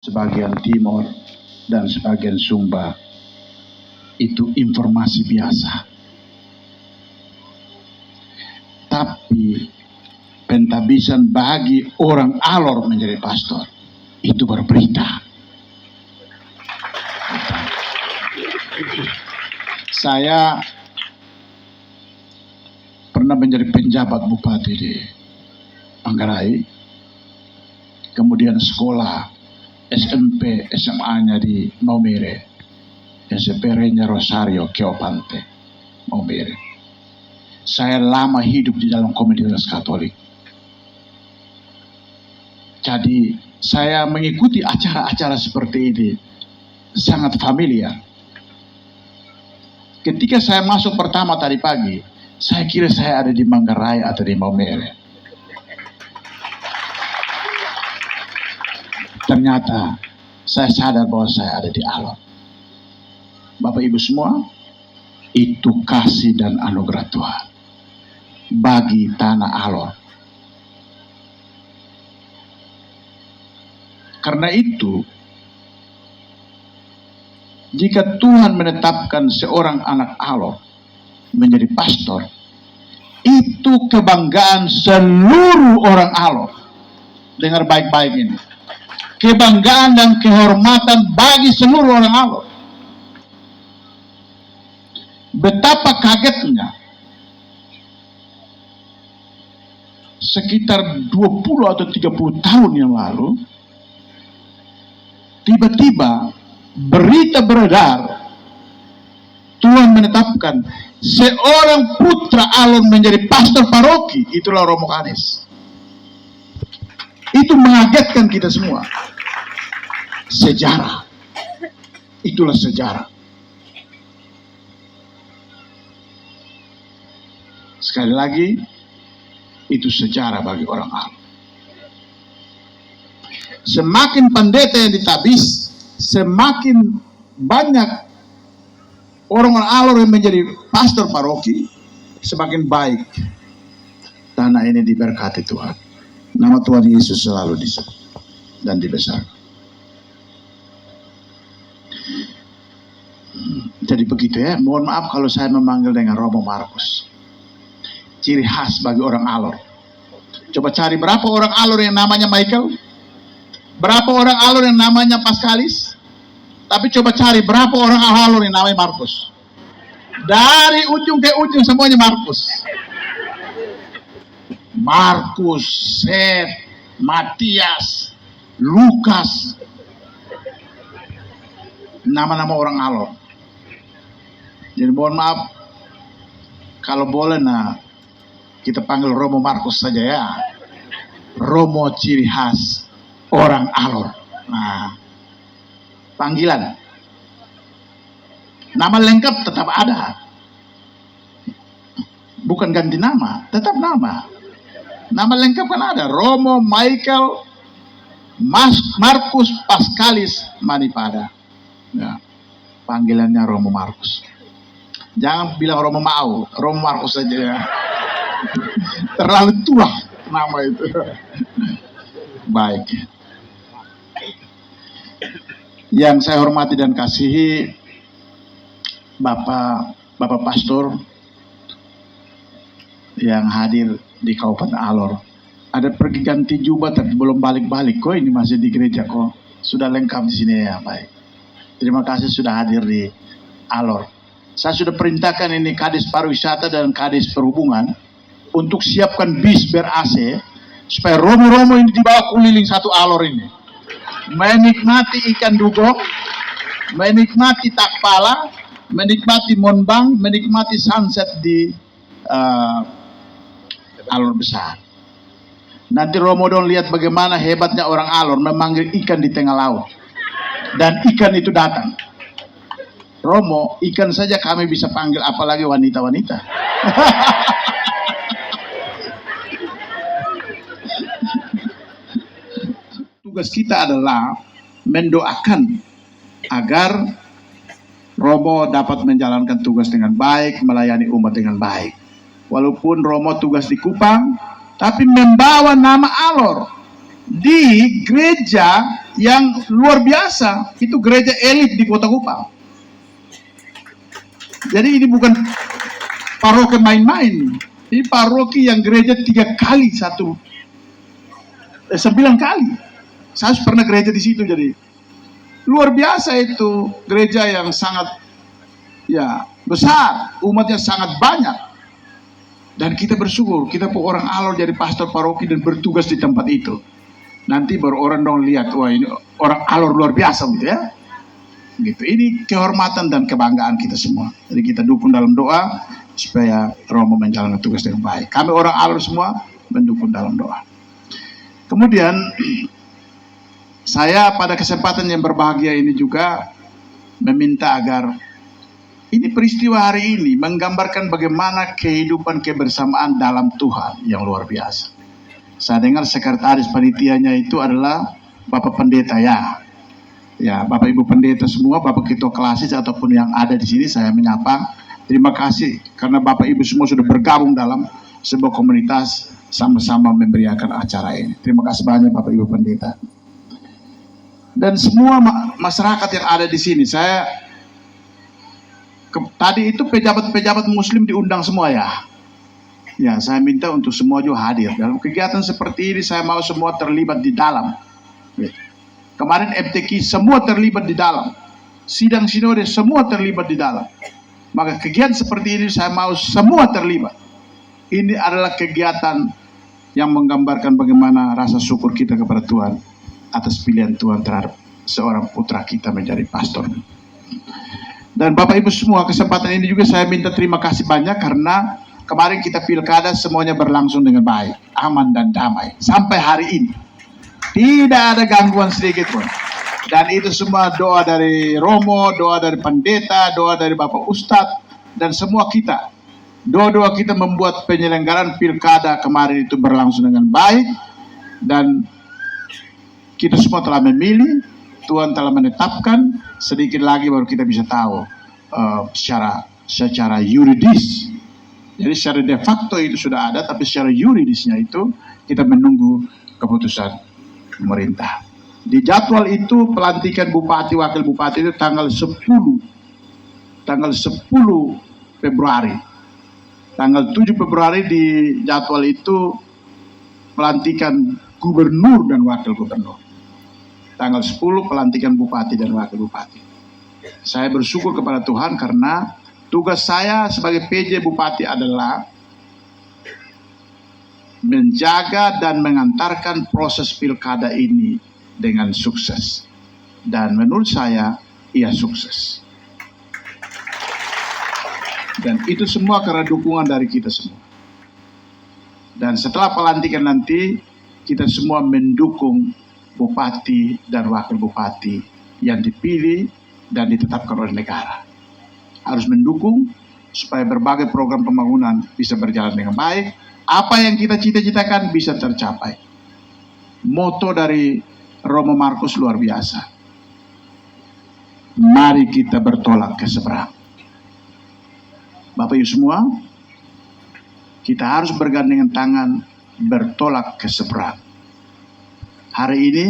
sebagian timur dan sebagian Sumba itu informasi biasa. Tapi pentabisan bagi orang Alor menjadi pastor itu berberita. Saya pernah menjadi penjabat bupati di Manggarai, kemudian sekolah SMP SMA-nya di Maumere, SMP-nya Rosario Keopante, Maumere. Saya lama hidup di dalam komunitas Katolik. Jadi saya mengikuti acara-acara seperti ini sangat familiar. Ketika saya masuk pertama tadi pagi, saya kira saya ada di Manggarai atau di Maumere. Ternyata saya sadar bahwa saya ada di Alor. Bapak Ibu semua, itu kasih dan anugerah Tuhan bagi tanah Alor. Karena itu, jika Tuhan menetapkan seorang anak Alor menjadi pastor, itu kebanggaan seluruh orang Alor. Dengar baik-baik ini. Kebanggaan dan kehormatan bagi seluruh orang Alor. Betapa kagetnya sekitar 20 atau 30 tahun yang lalu, tiba-tiba berita beredar Tuhan menetapkan seorang putra Alor menjadi pastor paroki. Itulah Romo Kades. Itu mengagetkan kita semua. Sejarah. Itulah sejarah. Sekali lagi, itu sejarah bagi orang Alor. Semakin pendeta yang ditabis, semakin banyak orang-orang Alor yang menjadi pastor paroki, semakin baik tanah ini diberkati Tuhan. Nama Tuhan Yesus selalu disebut dan dibesarkan. Jadi begitu ya. Mohon maaf kalau saya memanggil dengan Romo Markus. Ciri khas bagi orang Alor. Coba cari berapa orang Alor yang namanya Michael? Berapa orang Alor yang namanya Pascalis? Tapi coba cari berapa orang Alor yang namanya Markus? Dari ujung ke ujung semuanya Markus. Markus, Seth, Matias, Lukas. Nama-nama orang Alor. Jadi mohon maaf, kalau boleh kita panggil Romo Markus saja ya. Romo ciri khas orang Alor. Panggilan. Nama lengkap tetap ada. Bukan ganti nama, tetap nama. Nama lengkap kan ada. Romo Michael Markus Pascalis Manipada. Ya. Panggilannya Romo Markus. Jangan bilang Romo Mau, Romo Markus saja ya. Terlalu tua nama itu. Baik. Yang saya hormati dan kasihi Bapak Pastor yang hadir di Kabupaten Alor. Ada pergi ganti jubah tapi belum balik-balik. Kok ini masih di gereja kok? Sudah lengkap di sini ya, baik. Terima kasih sudah hadir di Alor. Saya sudah perintahkan ini Kadis Pariwisata dan Kadis Perhubungan untuk siapkan bis ber-AC supaya romo-romo ini dibawa keliling satu Alor ini. Menikmati ikan dugong, menikmati takpala, menikmati monbang, menikmati sunset di Alor besar. Nanti Ramadan lihat bagaimana hebatnya orang Alor memanggil ikan di tengah laut. Dan ikan itu datang. Romo, ikan saja kami bisa panggil, apalagi wanita-wanita. Tugas kita adalah mendoakan agar Romo dapat menjalankan tugas dengan baik, melayani umat dengan baik. Walaupun Romo tugas di Kupang, tapi membawa nama Alor di gereja yang luar biasa, itu gereja elit di Kota Kupang. Jadi ini bukan paroki main-main, ini paroki yang gereja 3 kali 9 kali. Saya pernah gereja di situ, jadi luar biasa itu gereja yang sangat besar, umatnya sangat banyak. Dan kita bersyukur, kita orang Alor jadi pastor paroki dan bertugas di tempat itu. Nanti baru orang dong lihat, wah ini orang Alor luar biasa gitu ya. Gitu. Ini kehormatan dan kebanggaan kita semua. Jadi kita dukung dalam doa supaya Romo menjalankan tugas dengan baik. Kami orang Alor semua mendukung dalam doa. Kemudian saya pada kesempatan yang berbahagia ini juga meminta agar ini peristiwa hari ini menggambarkan bagaimana kehidupan kebersamaan dalam Tuhan yang luar biasa. Saya dengar sekretaris panitianya itu adalah Bapak Pendeta ya. Ya, Bapak Ibu Pendeta semua, Bapak Ketua Klasis ataupun yang ada di sini saya menyapa. Terima kasih karena Bapak Ibu semua sudah bergabung dalam sebuah komunitas sama-sama memberiakan acara ini. Terima kasih banyak Bapak Ibu Pendeta. Dan semua masyarakat yang ada di sini, tadi itu pejabat-pejabat Muslim diundang semua ya. Ya, saya minta untuk semua juga hadir. Dalam kegiatan seperti ini saya mau semua terlibat di dalam. Kemarin MTQ semua terlibat di dalam. Sidang sinode semua terlibat di dalam. Maka kegiatan seperti ini saya mau semua terlibat. Ini adalah kegiatan yang menggambarkan bagaimana rasa syukur kita kepada Tuhan atas pilihan Tuhan terhadap seorang putra kita menjadi pastor. Dan Bapak Ibu semua, kesempatan ini juga saya minta terima kasih banyak karena kemarin kita pilkada semuanya berlangsung dengan baik, aman dan damai. Sampai hari ini tidak ada gangguan sedikit pun. Dan itu semua doa dari Romo, doa dari pendeta, doa dari Bapak Ustadz, dan semua kita. Doa-doa kita membuat penyelenggaraan pilkada kemarin itu berlangsung dengan baik. Dan kita semua telah memilih, Tuhan telah menetapkan, sedikit lagi baru kita bisa tahu secara yuridis. Jadi secara de facto itu sudah ada, tapi secara yuridisnya itu kita menunggu keputusan pemerintah. Di jadwal itu pelantikan bupati wakil bupati itu tanggal 10 Februari. Tanggal 7 Februari di jadwal itu pelantikan gubernur dan wakil gubernur. Tanggal 10 pelantikan bupati dan wakil bupati. Saya bersyukur kepada Tuhan karena tugas saya sebagai PJ Bupati adalah menjaga dan mengantarkan proses pilkada ini dengan sukses. Dan menurut saya, ia sukses. Dan itu semua karena dukungan dari kita semua. Dan setelah pelantikan nanti, kita semua mendukung bupati dan wakil bupati yang dipilih dan ditetapkan oleh negara. Harus mendukung supaya berbagai program pembangunan bisa berjalan dengan baik. Apa yang kita cita-citakan bisa tercapai. Moto dari Romo Markus luar biasa. Mari kita bertolak ke seberang. Bapak Ibu semua, kita harus bergandengan tangan bertolak ke seberang. Hari ini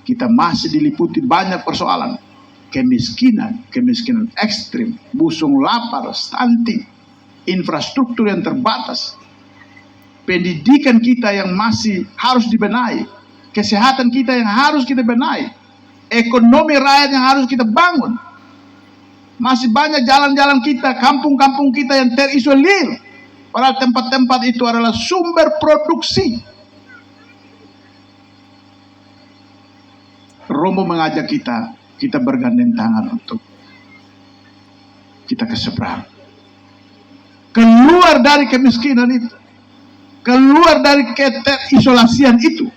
kita masih diliputi banyak persoalan. Kemiskinan ekstrim, busung lapar, stunting, infrastruktur yang terbatas, pendidikan kita yang masih harus dibenahi, kesehatan kita yang harus kita benahi, ekonomi rakyat yang harus kita bangun. Masih banyak jalan-jalan kita, kampung-kampung kita yang terisolir, padahal tempat-tempat itu adalah sumber produksi. Romo mengajak kita bergandeng tangan untuk kita ke seberang. Keluar dari kemiskinan itu. Keluar dari keterisolasian itu.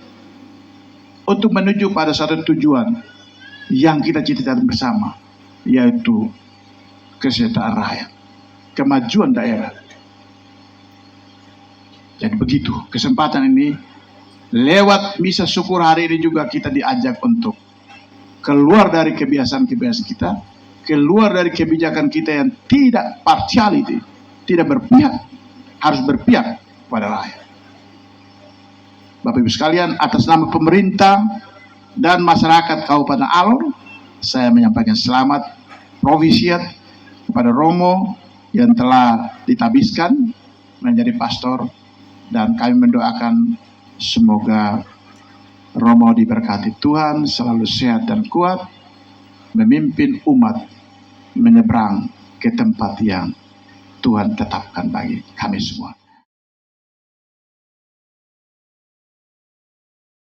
Untuk menuju pada satu tujuan yang kita cita-citakan bersama. Yaitu kesejahteraan rakyat. Kemajuan daerah. Jadi begitu. Kesempatan ini lewat misa syukur hari ini juga kita diajak untuk keluar dari kebiasaan-kebiasaan kita, keluar dari kebijakan kita yang tidak partiality, tidak berpihak, harus berpihak pada rakyat. Bapak Ibu sekalian, atas nama pemerintah dan masyarakat Kabupaten Alor, saya menyampaikan selamat provisiat kepada Romo yang telah ditabiskan menjadi pastor, dan kami mendoakan semoga Romo diberkati Tuhan, selalu sehat dan kuat, memimpin umat menyeberang ke tempat yang Tuhan tetapkan bagi kami semua.